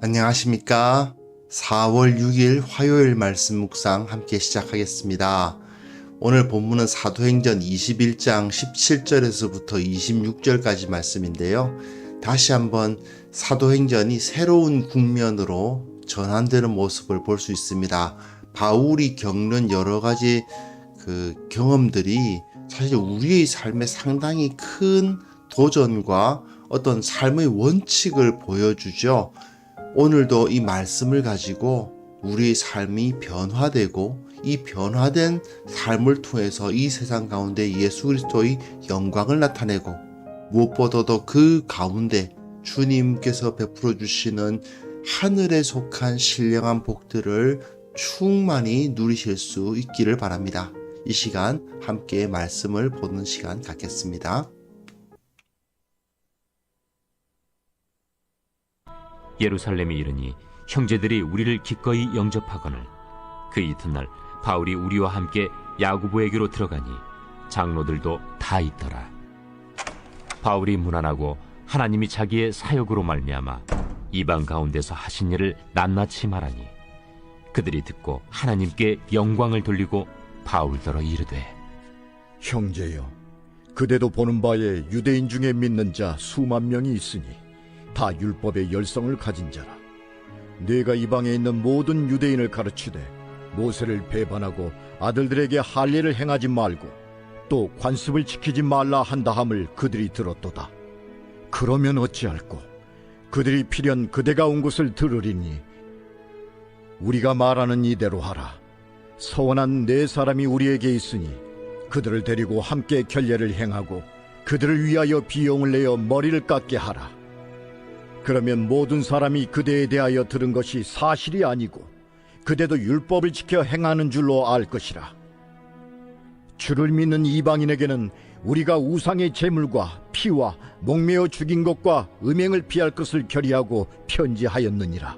안녕하십니까? 4월 6일 화요일 말씀 묵상 함께 시작하겠습니다. 오늘 본문은 사도행전 21장 17절에서부터 26절까지 말씀인데요. 다시 한번 사도행전이 새로운 국면으로 전환되는 모습을 볼 수 있습니다. 바울이 겪는 여러 가지 경험들이 사실 우리의 삶에 상당히 큰 도전과 어떤 삶의 원칙을 보여주죠. 오늘도 이 말씀을 가지고 우리의 삶이 변화되고 이 변화된 삶을 통해서 이 세상 가운데 예수 그리스도의 영광을 나타내고 무엇보다도 그 가운데 주님께서 베풀어 주시는 하늘에 속한 신령한 복들을 충만히 누리실 수 있기를 바랍니다. 이 시간 함께 말씀을 보는 시간 갖겠습니다. 예루살렘에 이르니 형제들이 우리를 기꺼이 영접하거늘 그 이튿날 바울이 우리와 함께 야고보에게로 들어가니 장로들도 다 있더라. 바울이 문안하고 하나님이 자기의 사역으로 말미암아 이방 가운데서 하신 일을 낱낱이 말하니 그들이 듣고 하나님께 영광을 돌리고 바울더러 이르되, 형제여, 그대도 보는 바에 유대인 중에 믿는 자 수만 명이 있으니 다 율법의 열성을 가진 자라. 네가 이방에 있는 모든 유대인을 가르치되 모세를 배반하고 아들들에게 할례를 행하지 말고 또 관습을 지키지 말라 한다함을 그들이 들었도다. 그러면 어찌할꼬? 그들이 필연 그대가 온 곳을 들으리니 우리가 말하는 이대로 하라. 서원한 네 사람이 우리에게 있으니 그들을 데리고 함께 결례를 행하고 그들을 위하여 비용을 내어 머리를 깎게 하라. 그러면 모든 사람이 그대에 대하여 들은 것이 사실이 아니고 그대도 율법을 지켜 행하는 줄로 알 것이라. 주를 믿는 이방인에게는 우리가 우상의 제물과 피와 목매어 죽인 것과 음행을 피할 것을 결의하고 편지하였느니라.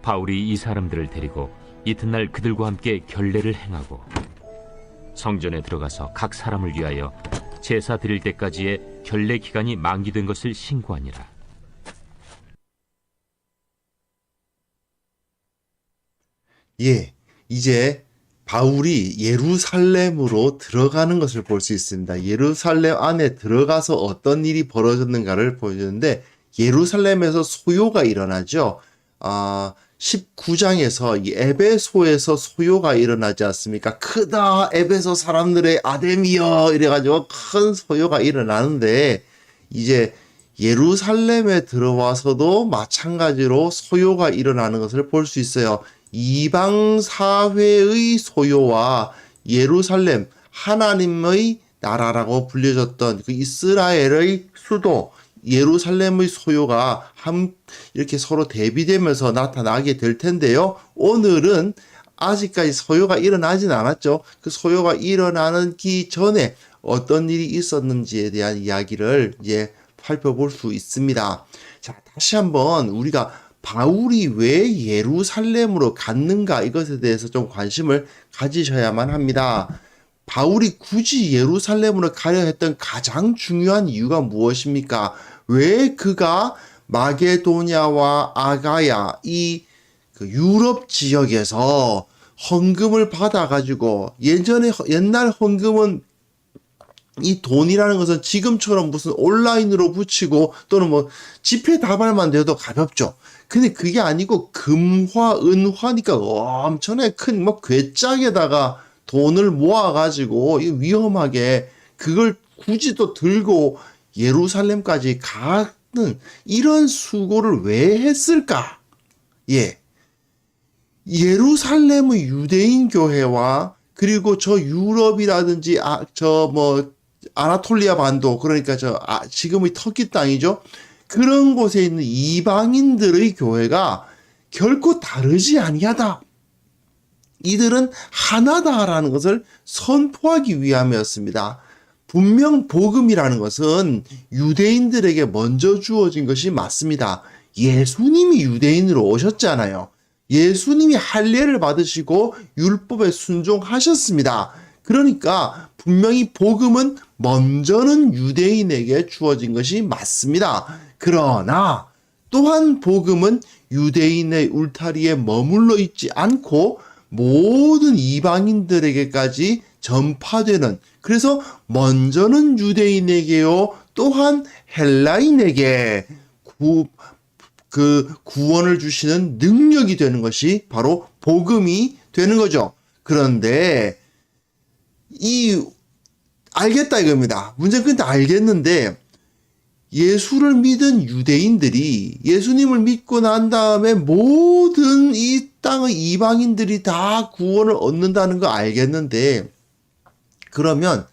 바울이 이 사람들을 데리고 이튿날 그들과 함께 결례를 행하고 성전에 들어가서 각 사람을 위하여 제사 드릴 때까지의 결례 기간이 만기된 것을 신고하니라. 이제 바울이 예루살렘으로 들어가는 것을 볼 수 있습니다. 예루살렘 안에 들어가서 어떤 일이 벌어졌는가를 보여주는데 예루살렘에서 소요가 일어나죠. 19장에서 이 에베소에서 소요가 일어나지 않습니까? 크다 에베소 사람들의 아데미여 이래가지고 큰 소요가 일어나는데 이제 예루살렘에 들어와서도 마찬가지로 소요가 일어나는 것을 볼 수 있어요. 이방 사회의 소요와 예루살렘 하나님의 나라라고 불려졌던 그 이스라엘의 수도 예루살렘의 소요가 이렇게 서로 대비되면서 나타나게 될 텐데요. 오늘은 아직까지 소요가 일어나진 않았죠. 그 소요가 일어나기 전에 어떤 일이 있었는지에 대한 이야기를 이제 살펴볼 수 있습니다. 자, 다시 한번 우리가 바울이 왜 예루살렘으로 갔는가 이것에 대해서 좀 관심을 가지셔야만 합니다. 바울이 굳이 예루살렘으로 가려 했던 가장 중요한 이유가 무엇입니까? 왜 그가 마게도냐와 아가야 이 유럽 지역에서 헌금을 받아가지고 옛날 헌금은 이 돈이라는 것은 지금처럼 무슨 온라인으로 붙이고 또는 뭐 지폐 다발만 돼도 가볍죠. 근데 그게 아니고 금화, 은화니까 엄청나게 큰 뭐 괴짝에다가 돈을 모아가지고 위험하게 그걸 굳이 또 들고 예루살렘까지 가는 이런 수고를 왜 했을까? 예루살렘의 유대인 교회와 그리고 저 유럽이라든지 아나톨리아 반도 그러니까 지금의 터키 땅이죠. 그런 곳에 있는 이방인들의 교회가 결코 다르지 아니하다. 이들은 하나다라는 것을 선포하기 위함이었습니다. 분명 복음이라는 것은 유대인들에게 먼저 주어진 것이 맞습니다. 예수님이 유대인으로 오셨잖아요. 예수님이 할례를 받으시고 율법에 순종하셨습니다. 그러니까 분명히 복음은 먼저는 유대인에게 주어진 것이 맞습니다. 그러나 또한 복음은 유대인의 울타리에 머물러 있지 않고 모든 이방인들에게까지 전파되는, 그래서 먼저는 유대인에게요 또한 헬라인에게 구원을 주시는 능력이 되는 것이 바로 복음이 되는 거죠. 그런데 알겠다 이겁니다. 문제는 근데 알겠는데 예수를 믿은 유대인들이 예수님을 믿고 난 다음에 모든 이 땅의 이방인들이 다 구원을 얻는다는 거 알겠는데, 그러면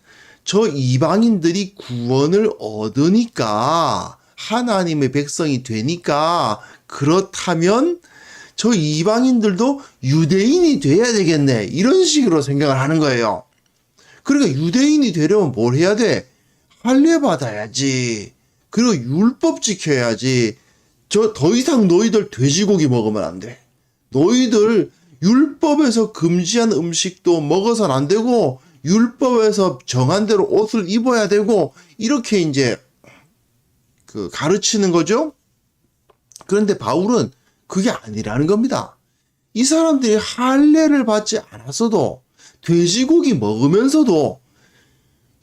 저 이방인들이 구원을 얻으니까 하나님의 백성이 되니까, 그렇다면 저 이방인들도 유대인이 돼야 되겠네, 이런 식으로 생각을 하는 거예요. 그러니까 유대인이 되려면 뭘 해야 돼? 할례 받아야지. 그리고 율법 지켜야지. 더 이상 너희들 돼지고기 먹으면 안 돼. 너희들 율법에서 금지한 음식도 먹어서는 안 되고, 율법에서 정한 대로 옷을 입어야 되고, 이렇게 이제 가르치는 거죠. 그런데 바울은 그게 아니라는 겁니다. 이 사람들이 할례를 받지 않았어도, 돼지고기 먹으면서도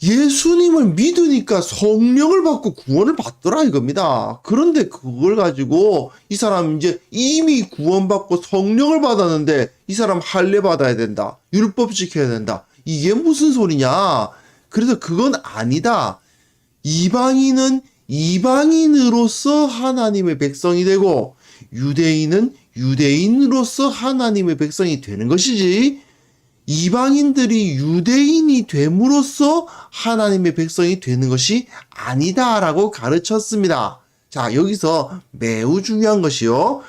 예수님을 믿으니까 성령을 받고 구원을 받더라 이겁니다. 그런데 그걸 가지고 이 사람 이제 이미 구원받고 성령을 받았는데 이 사람 할례 받아야 된다, 율법 지켜야 된다, 이게 무슨 소리냐. 그래서 그건 아니다. 이방인은 이방인으로서 하나님의 백성이 되고 유대인은 유대인으로서 하나님의 백성이 되는 것이지, 이방인들이 유대인이 됨으로써 하나님의 백성이 되는 것이 아니다라고 가르쳤습니다. 자, 여기서 매우 중요한 것이요,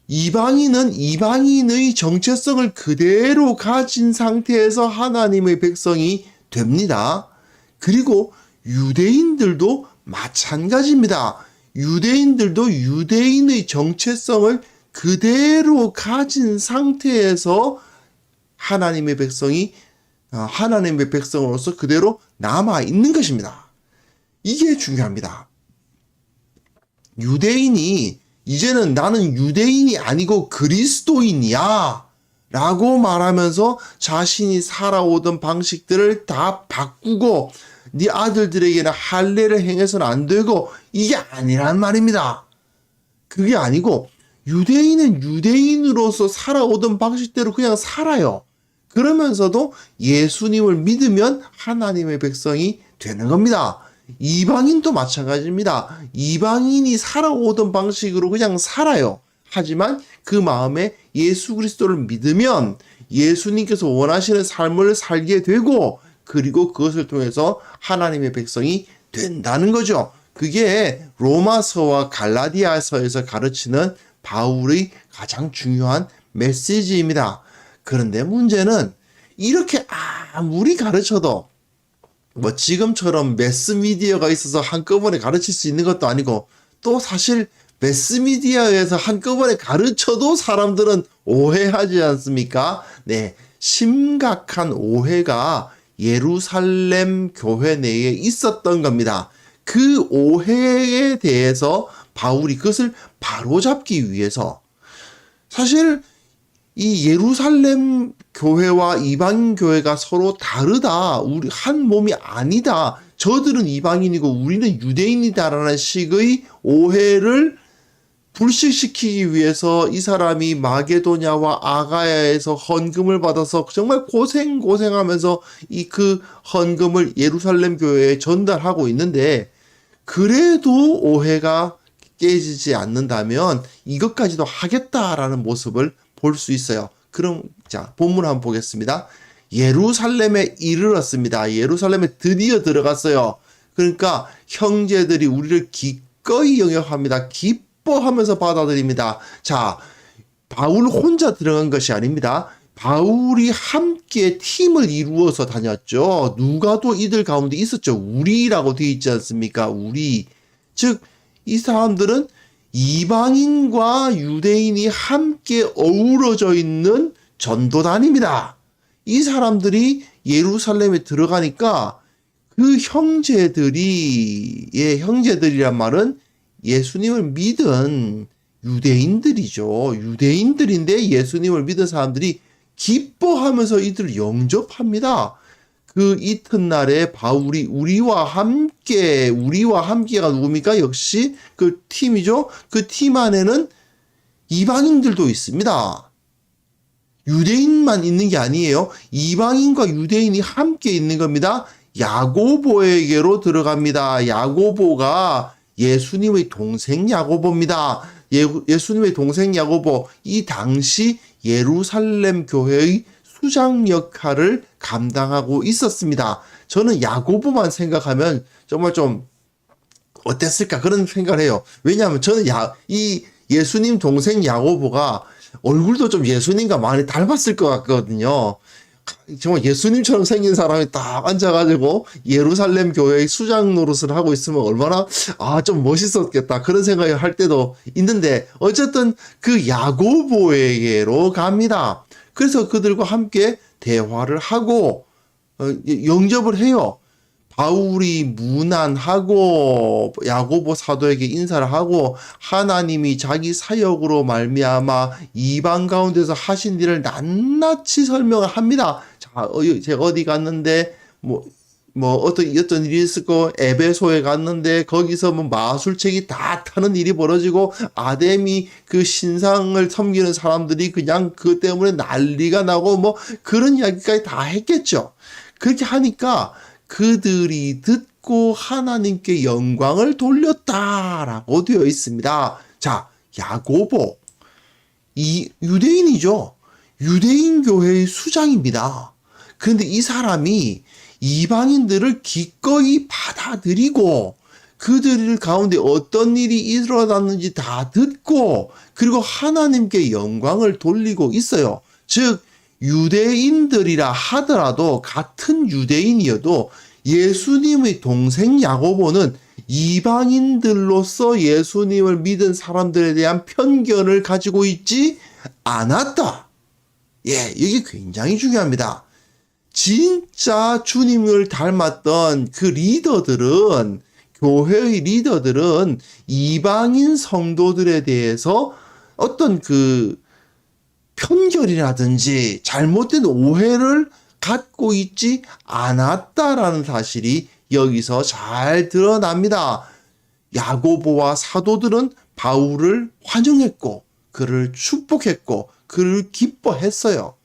이방인은 이방인의 정체성을 그대로 가진 상태에서 하나님의 백성이 됩니다. 그리고 유대인들도 마찬가지입니다. 유대인들도 유대인의 정체성을 그대로 가진 상태에서 하나님의 백성으로서 그대로 남아 있는 것입니다. 이게 중요합니다. 유대인이 이제는 나는 유대인이 아니고 그리스도인이야 라고 말하면서 자신이 살아오던 방식들을 다 바꾸고 네 아들들에게는 할례를 행해서는 안 되고, 이게 아니란 말입니다. 그게 아니고 유대인은 유대인으로서 살아오던 방식대로 그냥 살아요. 그러면서도 예수님을 믿으면 하나님의 백성이 되는 겁니다. 이방인도 마찬가지입니다. 이방인이 살아오던 방식으로 그냥 살아요. 하지만 그 마음에 예수 그리스도를 믿으면 예수님께서 원하시는 삶을 살게 되고, 그리고 그것을 통해서 하나님의 백성이 된다는 거죠. 그게 로마서와 갈라디아서에서 가르치는 바울의 가장 중요한 메시지입니다. 그런데 문제는 이렇게 아무리 가르쳐도 뭐 지금처럼 매스미디어가 있어서 한꺼번에 가르칠 수 있는 것도 아니고, 또 사실 매스미디어에서 한꺼번에 가르쳐도 사람들은 오해하지 않습니까? 네, 심각한 오해가 예루살렘 교회 내에 있었던 겁니다. 그 오해에 대해서 바울이 그것을 바로잡기 위해서, 사실 이 예루살렘 교회와 이방인 교회가 서로 다르다, 우리 한 몸이 아니다, 저들은 이방인이고 우리는 유대인이다라는 식의 오해를 불식시키기 위해서 이 사람이 마게도냐와 아가야에서 헌금을 받아서 정말 고생하면서 그 헌금을 예루살렘 교회에 전달하고 있는데, 그래도 오해가 깨지지 않는다면 이것까지도 하겠다라는 모습을 볼 수 있어요. 그럼 자, 본문 한번 보겠습니다. 예루살렘에 이르렀습니다. 예루살렘에 드디어 들어갔어요. 그러니까 형제들이 우리를 기꺼이 영접합니다. 기뻐하면서 받아들입니다. 자, 바울 혼자 들어간 것이 아닙니다. 바울이 함께 팀을 이루어서 다녔죠. 누가도 이들 가운데 있었죠. 우리라고 되어 있지 않습니까? 우리. 즉, 이 사람들은 이방인과 유대인이 함께 어우러져 있는 전도단입니다. 이 사람들이 예루살렘에 들어가니까 그 형제들이란 말은 예수님을 믿은 유대인들이죠. 유대인들인데 예수님을 믿은 사람들이 기뻐하면서 이들을 영접합니다. 그 이튿날에 바울이 우리와 함께가 누굽니까? 역시 그 팀이죠. 그 팀 안에는 이방인들도 있습니다. 유대인만 있는 게 아니에요. 이방인과 유대인이 함께 있는 겁니다. 야고보에게로 들어갑니다. 야고보가 예수님의 동생 야고보입니다. 예수님의 동생 야고보, 이 당시 예루살렘 교회의 수장 역할을 감당하고 있었습니다. 저는 야고보만 생각하면 정말 좀 어땠을까 그런 생각을 해요. 왜냐하면 저는 이 예수님 동생 야고보가 얼굴도 좀 예수님과 많이 닮았을 것 같거든요. 정말 예수님처럼 생긴 사람이 딱 앉아가지고 예루살렘 교회의 수장 노릇을 하고 있으면 얼마나 좀 멋있었겠다 그런 생각을 할 때도 있는데, 어쨌든 그 야고보에게로 갑니다. 그래서 그들과 함께 대화를 하고 영접을 해요. 바울이 문안하고 야고보 사도에게 인사를 하고 하나님이 자기 사역으로 말미암아 이방 가운데서 하신 일을 낱낱이 설명을 합니다. 자, 제가 어디 갔는데 어떤 일이 있었고, 에베소에 갔는데 거기서 마술책이 다 타는 일이 벌어지고, 아데미 그 신상을 섬기는 사람들이 그냥 그 때문에 난리가 나고 그런 이야기까지 다 했겠죠. 그렇게 하니까 그들이 듣고 하나님께 영광을 돌렸다라고 되어 있습니다. 자, 야고보, 이 유대인이죠. 유대인 교회의 수장입니다. 그런데 이 사람이 이방인들을 기꺼이 받아들이고 그들 가운데 어떤 일이 일어났는지 다 듣고, 그리고 하나님께 영광을 돌리고 있어요. 즉 유대인들이라 하더라도, 같은 유대인이어도 예수님의 동생 야고보는 이방인들로서 예수님을 믿은 사람들에 대한 편견을 가지고 있지 않았다. 이게 굉장히 중요합니다. 진짜 주님을 닮았던 그 리더들은, 교회의 리더들은 이방인 성도들에 대해서 어떤 그 편견이라든지 잘못된 오해를 갖고 있지 않았다라는 사실이 여기서 잘 드러납니다. 야고보와 사도들은 바울을 환영했고 그를 축복했고 그를 기뻐했어요.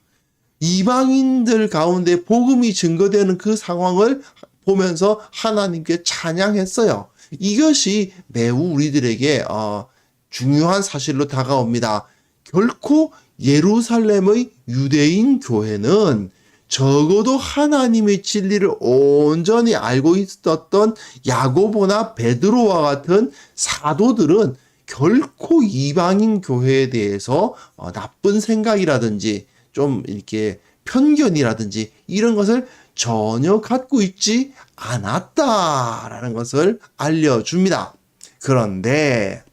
이방인들 가운데 복음이 증거되는 그 상황을 보면서 하나님께 찬양했어요. 이것이 매우 우리들에게 중요한 사실로 다가옵니다. 결코 예루살렘의 유대인 교회는 적어도 하나님의 진리를 온전히 알고 있었던 야고보나 베드로와 같은 사도들은 결코 이방인 교회에 대해서 나쁜 생각이라든지 좀 이렇게 편견이라든지 이런 것을 전혀 갖고 있지 않았다라는 것을 알려줍니다. 그런데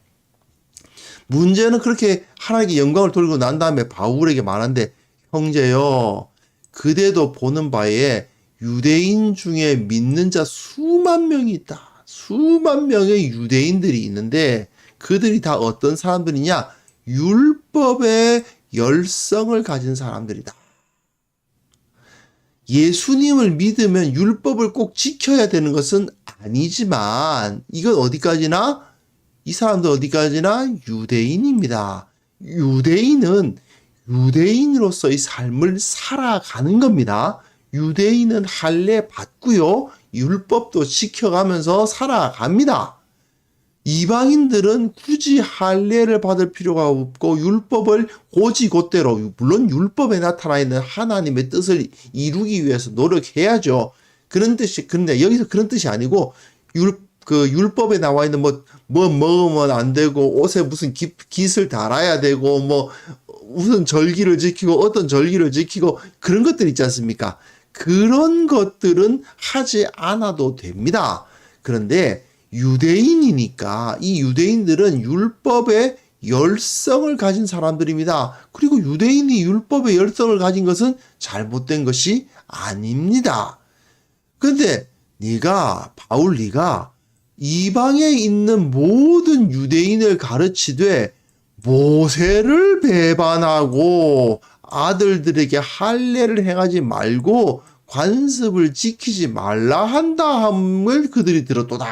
문제는 그렇게 하나님께 영광을 돌리고 난 다음에 바울에게 말하는데, 형제여, 그대도 보는 바에 유대인 중에 믿는 자 수만 명이 있다. 수만 명의 유대인들이 있는데 그들이 다 어떤 사람들이냐? 율법의 열성을 가진 사람들이다. 예수님을 믿으면 율법을 꼭 지켜야 되는 것은 아니지만, 이건 어디까지나, 이 사람들 어디까지나 유대인입니다. 유대인은 유대인으로서의 삶을 살아가는 겁니다. 유대인은 할례 받고요, 율법도 지켜가면서 살아갑니다. 이방인들은 굳이 할례를 받을 필요가 없고 율법을 곧이곧대로, 물론 율법에 나타나 있는 하나님의 뜻을 이루기 위해서 노력해야죠. 그런데 여기서 그런 뜻이 아니고 율법에 나와 있는 뭐 먹으면 안 되고 옷에 무슨 깃을 달아야 되고 무슨 절기를 지키고 어떤 절기를 지키고 그런 것들 있지 않습니까? 그런 것들은 하지 않아도 됩니다. 그런데 유대인이니까 이 유대인들은 율법의 열성을 가진 사람들입니다. 그리고 유대인이 율법의 열성을 가진 것은 잘못된 것이 아닙니다. 그런데 네가 이방에 있는 모든 유대인을 가르치되 모세를 배반하고 아들들에게 할례를 행하지 말고 관습을 지키지 말라 한다 함을 그들이 들었도다.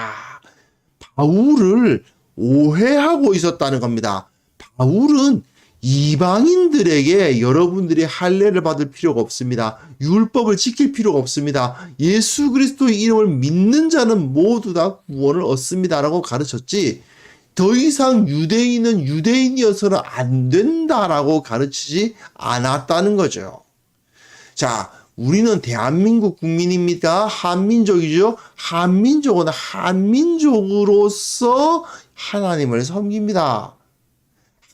바울을 오해하고 있었다는 겁니다. 바울은 이방인들에게 여러분들이 할례를 받을 필요가 없습니다. 율법을 지킬 필요가 없습니다. 예수 그리스도의 이름을 믿는 자는 모두 다 구원을 얻습니다라고 가르쳤지, 더 이상 유대인은 유대인이어서는 안 된다라고 가르치지 않았다는 거죠. 자, 우리는 대한민국 국민입니다. 한민족이죠. 한민족은 한민족으로서 하나님을 섬깁니다.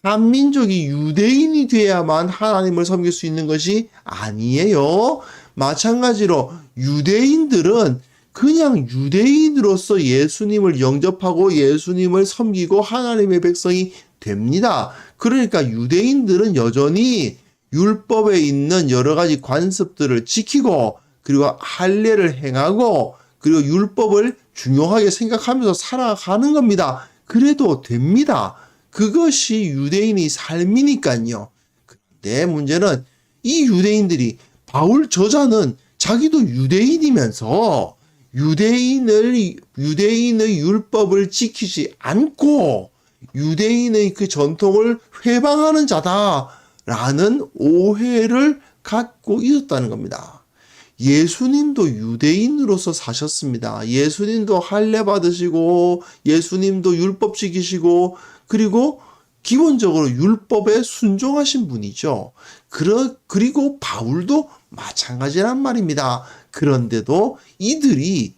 한민족이 유대인이 돼야만 하나님을 섬길 수 있는 것이 아니에요. 마찬가지로 유대인들은 그냥 유대인으로서 예수님을 영접하고 예수님을 섬기고 하나님의 백성이 됩니다. 그러니까 유대인들은 여전히 율법에 있는 여러 가지 관습들을 지키고, 그리고 할례를 행하고, 그리고 율법을 중요하게 생각하면서 살아가는 겁니다. 그래도 됩니다. 그것이 유대인의 삶이니까요. 근데 문제는 이 유대인들이, 바울 저자는 자기도 유대인이면서 유대인의 율법을 지키지 않고 유대인의 그 전통을 회방하는 자다라는 오해를 갖고 있었다는 겁니다. 예수님도 유대인으로서 사셨습니다. 예수님도 할례 받으시고 예수님도 율법 지키시고, 그리고 기본적으로 율법에 순종하신 분이죠. 그리고 바울도 마찬가지란 말입니다. 그런데도 이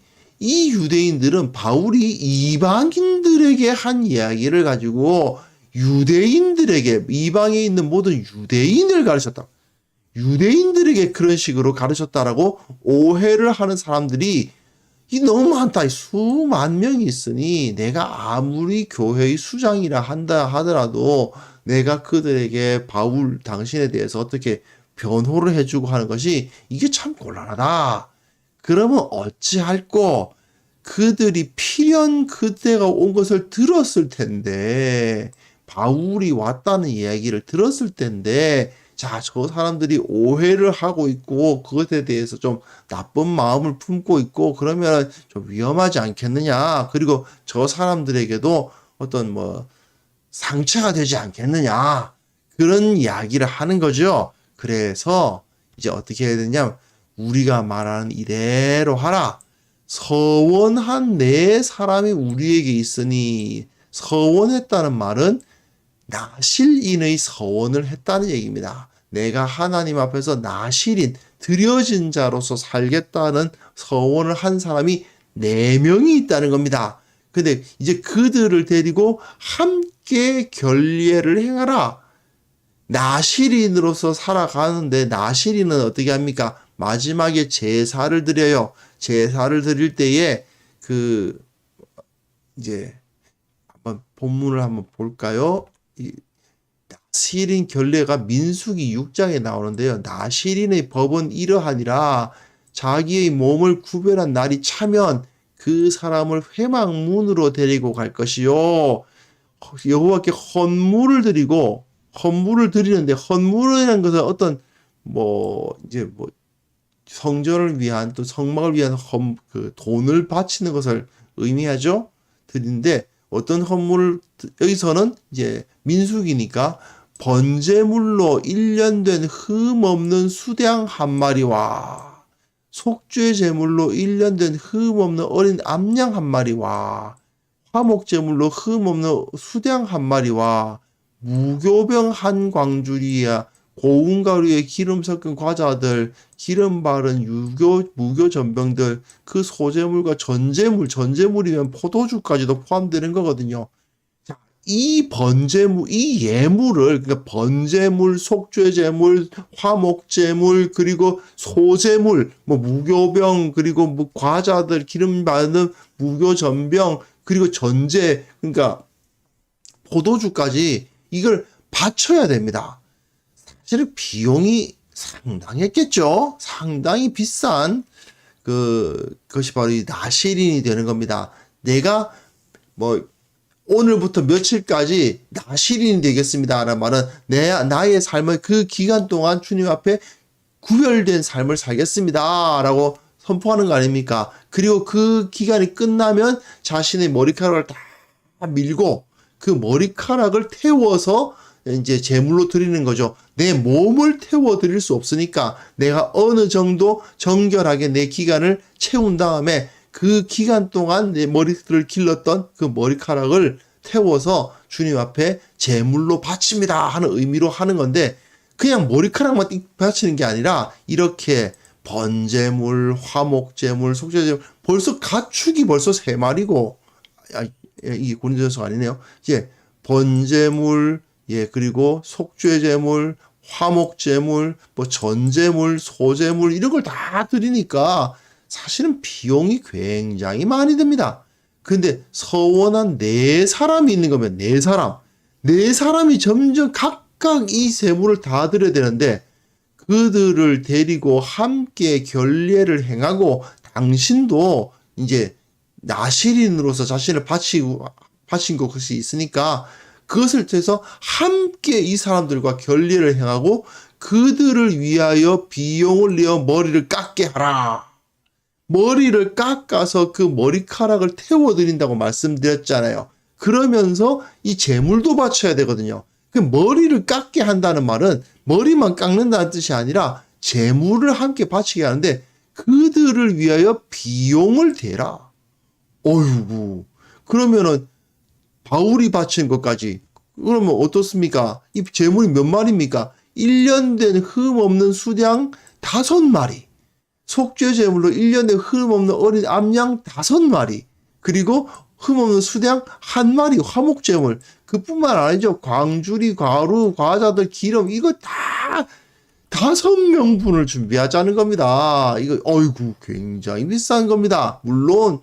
유대인들은 바울이 이방인들에게 한 이야기를 가지고 유대인들에게, 이방에 있는 모든 유대인을 가르쳤다. 유대인들에게 그런 식으로 가르쳤다라고 오해를 하는 사람들이 너무 많다. 수만 명이 있으니 내가 아무리 교회의 수장이라 한다 하더라도 내가 그들에게 바울 당신에 대해서 어떻게 변호를 해주고 하는 것이 이게 참 곤란하다. 그러면 어찌할꼬? 그들이 필연 그때가 온 것을 들었을 텐데, 바울이 왔다는 이야기를 들었을 텐데, 자, 저 사람들이 오해를 하고 있고 그것에 대해서 좀 나쁜 마음을 품고 있고 그러면 좀 위험하지 않겠느냐. 그리고 저 사람들에게도 어떤 상처가 되지 않겠느냐. 그런 이야기를 하는 거죠. 그래서 이제 어떻게 해야 되냐. 우리가 말하는 이대로 하라. 서원한 네 사람이 우리에게 있으니, 서원했다는 말은 나실인의 서원을 했다는 얘기입니다. 내가 하나님 앞에서 나실인, 드려진 자로서 살겠다는 서원을 한 사람이 4명이 있다는 겁니다. 근데 이제 그들을 데리고 함께 결례를 행하라. 나실인으로서 살아가는데, 나실인은 어떻게 합니까? 마지막에 제사를 드려요. 제사를 드릴 때에 이제 한번 본문을 한번 볼까요? 나실인 결례가 민수기 6장에 나오는데요. 나실인의 법은 이러하니라. 자기의 몸을 구별한 날이 차면 그 사람을 회막문으로 데리고 갈 것이요. 여호와께 헌물을 드리는데, 헌물이라는 것은 어떤 성전을 위한, 또 성막을 위한 돈을 바치는 것을 의미하죠. 드리는데, 어떤 헌물을, 여기서는 이제 민수기니까 번제물로 1년 된 흠 없는 수양 한 마리와 속죄 제물로 1년 된 흠 없는 어린 암양 한 마리와 화목 제물로 흠 없는 수양 한 마리와 무교병 한 광주리야 고운 가루에 기름 섞은 과자들, 기름 바른 무교 전병들, 그 소재물과 전제물이면 포도주까지도 포함되는 거거든요. 자, 이 예물을, 그러니까 번제물, 속죄제물, 화목제물, 그리고 소제물, 무교병, 그리고 과자들, 기름 바른 무교 전병, 그리고 그러니까 포도주까지 이걸 바쳐야 됩니다. 사실 비용이 상당했겠죠. 상당히 비싼 그것이 바로 이 나실인이 되는 겁니다. 내가 오늘부터 며칠까지 나실인이 되겠습니다. 라는 말은 나의 삶을 그 기간 동안 주님 앞에 구별된 삶을 살겠습니다. 라고 선포하는 거 아닙니까? 그리고 그 기간이 끝나면 자신의 머리카락을 다 밀고 그 머리카락을 태워서 이제 제물로 드리는 거죠. 내 몸을 태워 드릴 수 없으니까 내가 어느 정도 정결하게 내 기간을 채운 다음에 그 기간 동안 내 머리를 길렀던 그 머리카락을 태워서 주님 앞에 제물로 바칩니다 하는 의미로 하는 건데, 그냥 머리카락만 바치는 게 아니라 이렇게 번제물, 화목제물, 속죄제물, 벌써 가축이 벌써 3마리고, 이게 고린도전서가 아니네요. 이제 번제물, 그리고 속죄제물, 화목제물, 뭐 전제물, 소제물 이런 걸 다 드리니까 사실은 비용이 굉장히 많이 듭니다. 근데 서원한 4사람이 있는 거면 4사람이 점점 각각 이 제물을 다 드려야 되는데, 그들을 데리고 함께 결례를 행하고 당신도 이제 나실인으로서 자신을 바친 것이 있으니까 그것을 통해서 함께 이 사람들과 결례를 행하고 그들을 위하여 비용을 내어 머리를 깎게 하라. 머리를 깎아서 그 머리카락을 태워드린다고 말씀드렸잖아요. 그러면서 이 제물도 바쳐야 되거든요. 그 머리를 깎게 한다는 말은 머리만 깎는다는 뜻이 아니라 제물을 함께 바치게 하는데 그들을 위하여 비용을 대라. 어이구, 그러면은 바울이 바친 것까지, 그러면 어떻습니까? 이 제물이 몇 마리입니까? 1년 된 흠 없는 수양 5마리, 속죄 제물로 1년 된 흠 없는 어린 암양 5마리, 그리고 흠 없는 수양 1마리, 화목 제물. 그뿐만 아니죠. 광주리, 과루, 과자들, 기름, 이거 다 5명분을 준비하자는 겁니다. 이거 어이구 굉장히 비싼 겁니다. 물론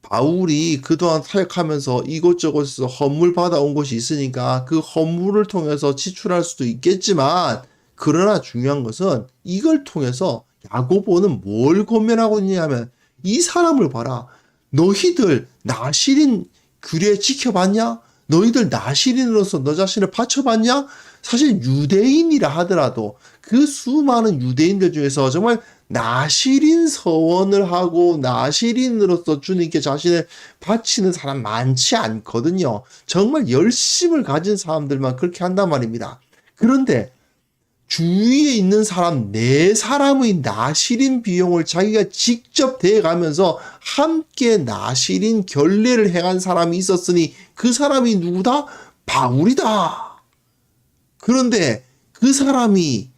바울이 그동안 사역하면서 이곳저곳에서 헌물 받아온 곳이 있으니까 그 헌물을 통해서 지출할 수도 있겠지만, 그러나 중요한 것은 이걸 통해서 야고보는 뭘 권면하고 있냐면, 이 사람을 봐라. 너희들 나실인 규례 지켜봤냐? 너희들 나실인으로서 너 자신을 바쳐봤냐? 사실 유대인이라 하더라도 그 수많은 유대인들 중에서 정말 나실인 서원을 하고 나실인으로서 주님께 자신을 바치는 사람 많지 않거든요. 정말 열심을 가진 사람들만 그렇게 한단 말입니다. 그런데 주위에 있는 사람 4사람의 나실인 비용을 자기가 직접 대가면서 함께 나실인 결례를 행한 사람이 있었으니 그 사람이 누구다? 바울이다. 그런데 그 사람이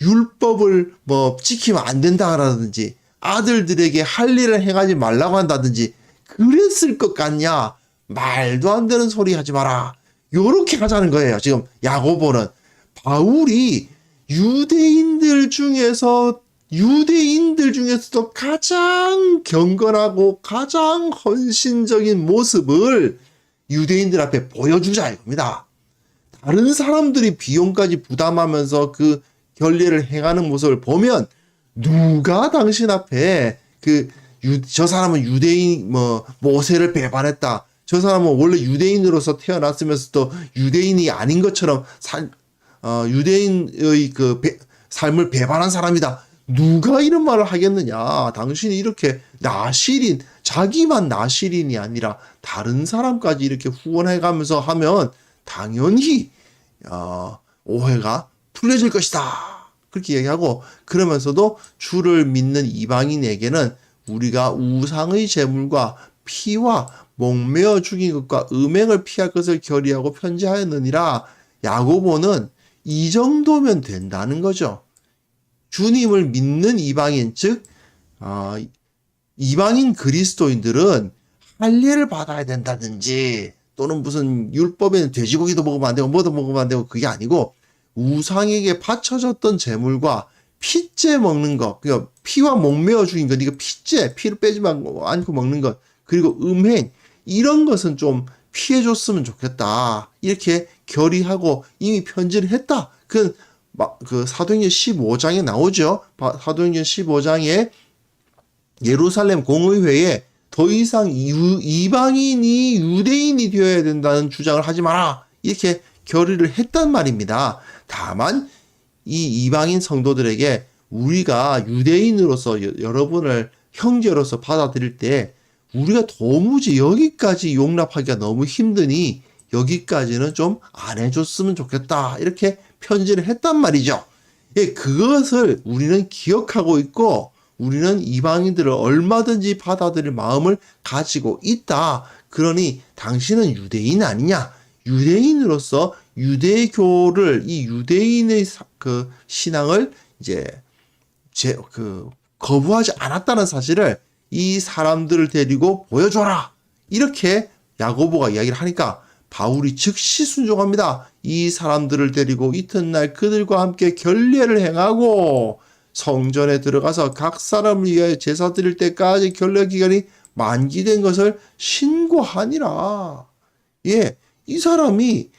율법을 뭐 지키면 안 된다라든지 아들들에게 할 일을 행하지 말라고 한다든지 그랬을 것 같냐? 말도 안 되는 소리 하지 마라. 요렇게 하자는 거예요. 지금 야고보는 바울이 유대인들 중에서도 가장 경건하고 가장 헌신적인 모습을 유대인들 앞에 보여주자 이겁니다. 다른 사람들이 비용까지 부담하면서 그 결례를 행하는 모습을 보면 누가 당신 앞에 저 사람은 유대인 모세를 배반했다. 저 사람은 원래 유대인으로서 태어났으면서도 유대인이 아닌 것처럼 유대인의 삶을 배반한 사람이다. 누가 이런 말을 하겠느냐? 당신이 이렇게 나실인, 자기만 나실인이 아니라 다른 사람까지 이렇게 후원해가면서 하면 당연히 오해가 풀려질 것이다. 그렇게 얘기하고, 그러면서도 주를 믿는 이방인에게는 우리가 우상의 제물과 피와 목매어 죽인 것과 음행을 피할 것을 결의하고 편지하였느니라. 야고보는 이 정도면 된다는 거죠. 주님을 믿는 이방인, 즉 이방인 그리스도인들은 할례를 받아야 된다든지, 또는 무슨 율법에는 돼지고기도 먹으면 안 되고 뭐도 먹으면 안 되고, 그게 아니고 우상에게 바쳐졌던 제물과 피째 먹는 것, 그러니까 피와 목매어 죽인 것, 이거 피째, 피를 빼지 않고 먹는 것, 그리고 음행, 이런 것은 좀 피해줬으면 좋겠다. 이렇게 결의하고 이미 편지를 했다. 그 사도행전 15장에 나오죠. 사도행전 15장에 예루살렘 공의회에 더 이상 이방인이 유대인이 되어야 된다는 주장을 하지 마라. 이렇게 결의를 했단 말입니다. 다만 이 이방인 성도들에게 우리가 유대인으로서 여러분을 형제로서 받아들일 때 우리가 도무지 여기까지 용납하기가 너무 힘드니 여기까지는 좀 안 해줬으면 좋겠다. 이렇게 편지를 했단 말이죠. 예, 그것을 우리는 기억하고 있고 우리는 이방인들을 얼마든지 받아들일 마음을 가지고 있다. 그러니 당신은 유대인 아니냐? 유대인으로서 유대교를 이 유대인의 그 신앙을 이제 거부하지 않았다는 사실을 이 사람들을 데리고 보여줘라. 이렇게 야고보가 이야기를 하니까 바울이 즉시 순종합니다. 이 사람들을 데리고 이튿날 그들과 함께 결례를 행하고 성전에 들어가서 각 사람을 위하여 제사 드릴 때까지 결례 기간이 만기된 것을 신고하니라. 예, 이 사람이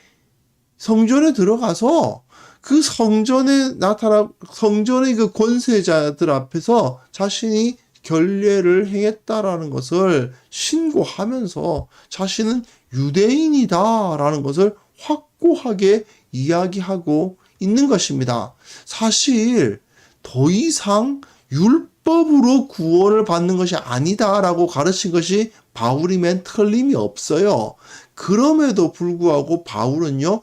성전에 들어가서 그 성전의 그 권세자들 앞에서 자신이 결례를 행했다라는 것을 신고하면서 자신은 유대인이다라는 것을 확고하게 이야기하고 있는 것입니다. 사실 더 이상 율법으로 구원을 받는 것이 아니다라고 가르친 것이 바울이면 틀림이 없어요. 그럼에도 불구하고 바울은요,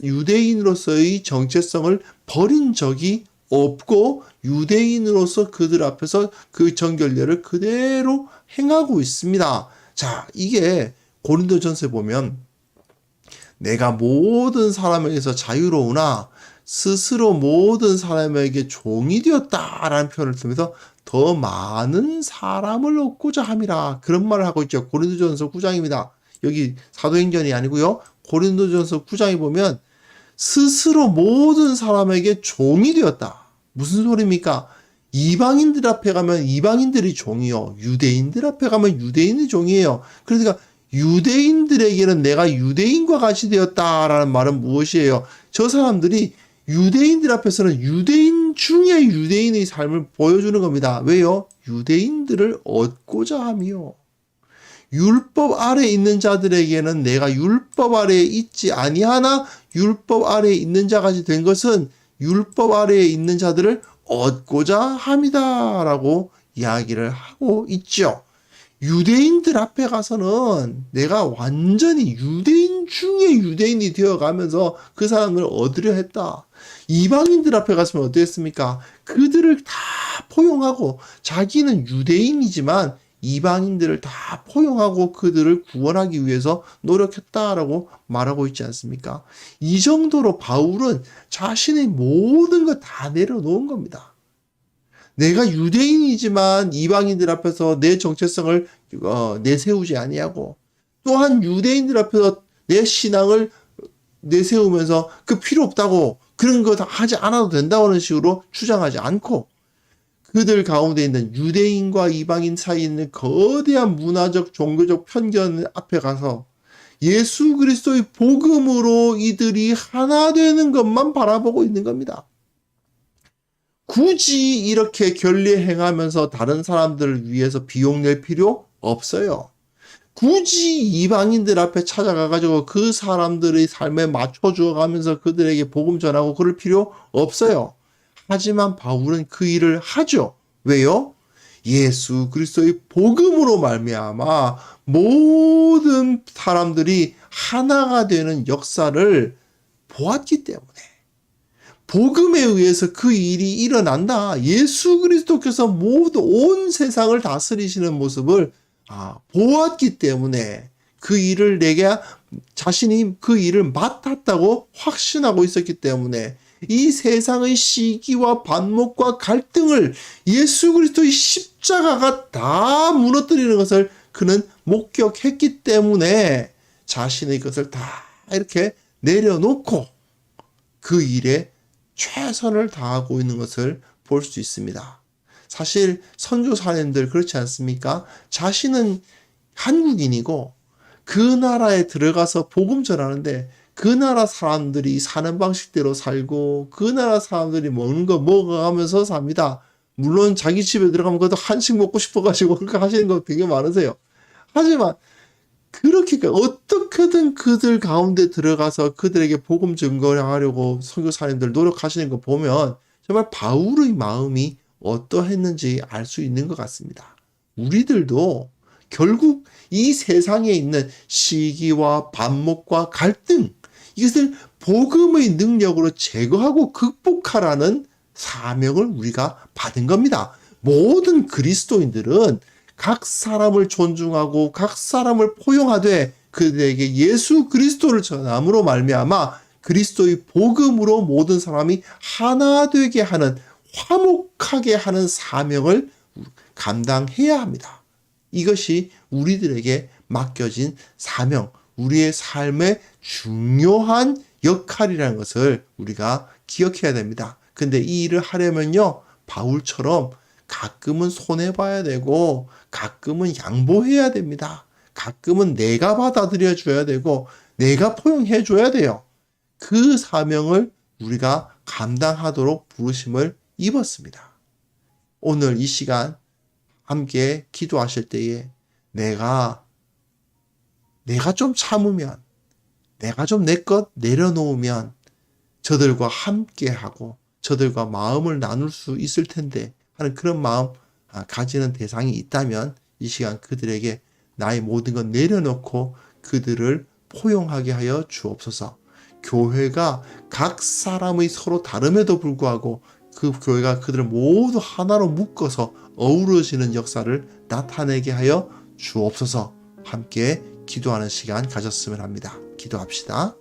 유대인으로서의 정체성을 버린 적이 없고 유대인으로서 그들 앞에서 그 정결례를 그대로 행하고 있습니다. 자, 이게 고린도전서에 보면 내가 모든 사람에게서 자유로우나 스스로 모든 사람에게 종이 되었다라는 표현을 쓰면서 더 많은 사람을 얻고자 함이라, 그런 말을 하고 있죠. 고린도전서 9장입니다. 여기 사도행전이 아니고요. 고린도전서 9장에 보면 스스로 모든 사람에게 종이 되었다. 무슨 소리입니까? 이방인들 앞에 가면 이방인들이 종이요. 유대인들 앞에 가면 유대인이 종이에요. 그러니까 유대인들에게는 내가 유대인과 같이 되었다라는 말은 무엇이에요? 저 사람들이 유대인들 앞에서는 유대인 중에 유대인의 삶을 보여주는 겁니다. 왜요? 유대인들을 얻고자 함이요. 율법 아래 있는 자들에게는 내가 율법 아래에 있지 아니하나 율법 아래에 있는 자같이 된 것은 율법 아래에 있는 자들을 얻고자 함이다라고 이야기를 하고 있죠. 유대인들 앞에 가서는 내가 완전히 유대인 중에 유대인이 되어가면서 그 사람을 얻으려 했다. 이방인들 앞에 갔으면 어땠습니까? 그들을 다 포용하고 자기는 유대인이지만 이방인들을 다 포용하고 그들을 구원하기 위해서 노력했다라고 말하고 있지 않습니까? 이 정도로 바울은 자신의 모든 것 다 내려놓은 겁니다. 내가 유대인이지만 이방인들 앞에서 내 정체성을 내세우지 아니하고 또한 유대인들 앞에서 내 신앙을 내세우면서 그 필요 없다고 그런 거 다 하지 않아도 된다고 하는 식으로 주장하지 않고 그들 가운데 있는 유대인과 이방인 사이에 있는 거대한 문화적 종교적 편견 앞에 가서 예수 그리스도의 복음으로 이들이 하나 되는 것만 바라보고 있는 겁니다. 굳이 이렇게 결례 행하면서 다른 사람들을 위해서 비용 낼 필요 없어요. 굳이 이방인들 앞에 찾아가가지고 그 사람들의 삶에 맞춰주어 가면서 그들에게 복음 전하고 그럴 필요 없어요. 하지만 바울은 그 일을 하죠. 왜요? 예수 그리스도의 복음으로 말미암아 모든 사람들이 하나가 되는 역사를 보았기 때문에 복음에 의해서 그 일이 일어난다. 예수 그리스도께서 모두 온 세상을 다스리시는 모습을 보았기 때문에 그 일을 내게 자신이 그 일을 맡았다고 확신하고 있었기 때문에 이 세상의 시기와 반목과 갈등을 예수 그리스도의 십자가가 다 무너뜨리는 것을 그는 목격했기 때문에 자신의 것을 다 이렇게 내려놓고 그 일에 최선을 다하고 있는 것을 볼 수 있습니다. 사실 선교사님들 그렇지 않습니까? 자신은 한국인이고 그 나라에 들어가서 복음 전하는데 그 나라 사람들이 사는 방식대로 살고 그 나라 사람들이 먹는 거 먹어가면서 삽니다. 물론 자기 집에 들어가면 그래도 한식 먹고 싶어가지고 그렇게 하시는 거 되게 많으세요. 하지만 그렇게 어떻게든 그들 가운데 들어가서 그들에게 복음 증거하려고 선교사님들 노력하시는 거 보면 정말 바울의 마음이 어떠했는지 알 수 있는 것 같습니다. 우리들도 결국 이 세상에 있는 시기와 반목과 갈등, 이것을 복음의 능력으로 제거하고 극복하라는 사명을 우리가 받은 겁니다. 모든 그리스도인들은 각 사람을 존중하고 각 사람을 포용하되 그들에게 예수 그리스도를 전함으로 말미암아 그리스도의 복음으로 모든 사람이 하나 되게 하는, 화목하게 하는 사명을 감당해야 합니다. 이것이 우리들에게 맡겨진 사명, 우리의 삶의 중요한 역할이라는 것을 우리가 기억해야 됩니다. 근데 이 일을 하려면요, 바울처럼 가끔은 손해봐야 되고 가끔은 양보해야 됩니다. 가끔은 내가 받아들여 줘야 되고 내가 포용해 줘야 돼요. 그 사명을 우리가 감당하도록 부르심을 입었습니다. 오늘 이 시간 함께 기도하실 때에 내가 좀 참으면, 내가 좀 내 것 내려놓으면 저들과 함께하고 저들과 마음을 나눌 수 있을 텐데 하는 그런 마음 가지는 대상이 있다면 이 시간 그들에게 나의 모든 것 내려놓고 그들을 포용하게 하여 주옵소서. 교회가 각 사람의 서로 다름에도 불구하고 그 교회가 그들을 모두 하나로 묶어서 어우러지는 역사를 나타내게 하여 주옵소서. 함께 기도하는 시간 가졌으면 합니다. 기도합시다.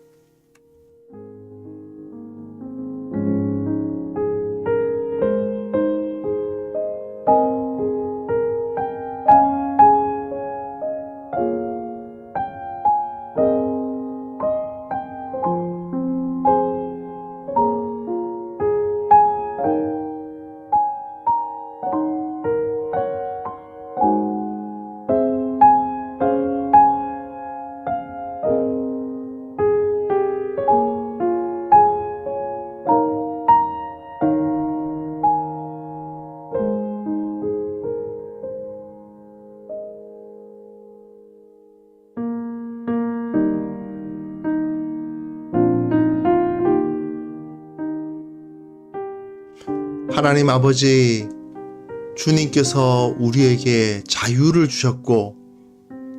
하나님 아버지, 주님께서 우리에게 자유를 주셨고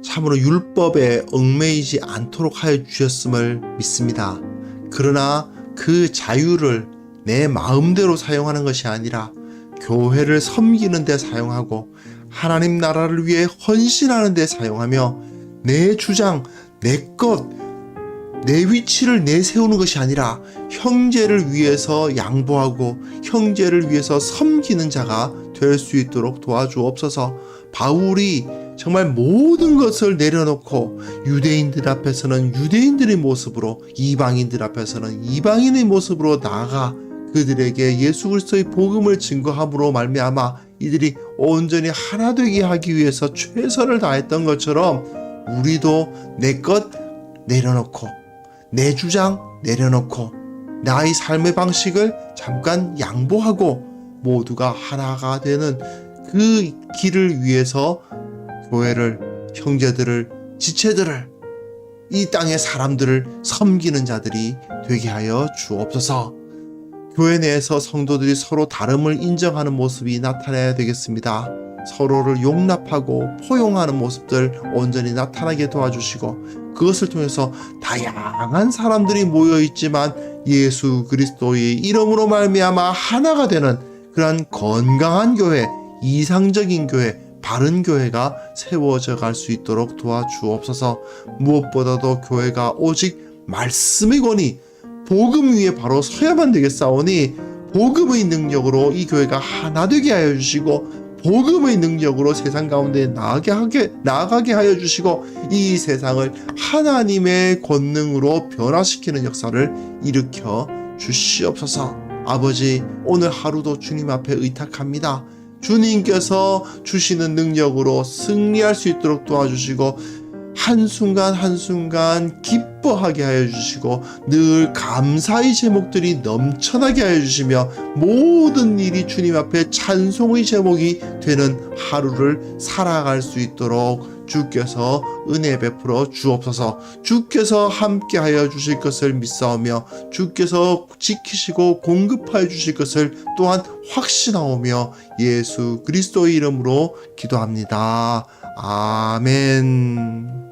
참으로 율법에 얽매이지 않도록 하여 주셨음을 믿습니다. 그러나 그 자유를 내 마음대로 사용하는 것이 아니라 교회를 섬기는 데 사용하고 하나님 나라를 위해 헌신하는 데 사용하며 내 주장, 내 것, 내 위치를 내세우는 것이 아니라 형제를 위해서 양보하고 형제를 위해서 섬기는 자가 될 수 있도록 도와주옵소서. 바울이 정말 모든 것을 내려놓고 유대인들 앞에서는 유대인들의 모습으로, 이방인들 앞에서는 이방인의 모습으로 나아가 그들에게 예수 그리스도의 복음을 증거함으로 말미암아 이들이 온전히 하나 되게 하기 위해서 최선을 다했던 것처럼 우리도 내 것 내려놓고 내 주장 내려놓고 나의 삶의 방식을 잠깐 양보하고 모두가 하나가 되는 그 길을 위해서 교회를, 형제들을, 지체들을, 이 땅의 사람들을 섬기는 자들이 되게 하여 주옵소서. 교회 내에서 성도들이 서로 다름을 인정하는 모습이 나타나야 되겠습니다. 서로를 용납하고 포용하는 모습들 온전히 나타나게 도와주시고 그것을 통해서 다양한 사람들이 모여있지만 예수 그리스도의 이름으로 말미암아 하나가 되는 그러한 건강한 교회, 이상적인 교회, 바른 교회가 세워져 갈 수 있도록 도와주옵소서. 무엇보다도 교회가 오직 말씀의 권위, 복음 위에 바로 서야만 되겠사오니 복음의 능력으로 이 교회가 하나 되게 하여 주시고 복음의 능력으로 세상 가운데 나아가게 하여 주시고 이 세상을 하나님의 권능으로 변화시키는 역사를 일으켜 주시옵소서. 아버지, 오늘 하루도 주님 앞에 의탁합니다. 주님께서 주시는 능력으로 승리할 수 있도록 도와주시고 한순간 한순간 기뻐하게 하여 주시고 늘 감사의 제목들이 넘쳐나게 하여 주시며 모든 일이 주님 앞에 찬송의 제목이 되는 하루를 살아갈 수 있도록 주께서 은혜 베풀어 주옵소서. 주께서 함께하여 주실 것을 믿사오며 주께서 지키시고 공급하여 주실 것을 또한 확신하오며 예수 그리스도의 이름으로 기도합니다. 아멘.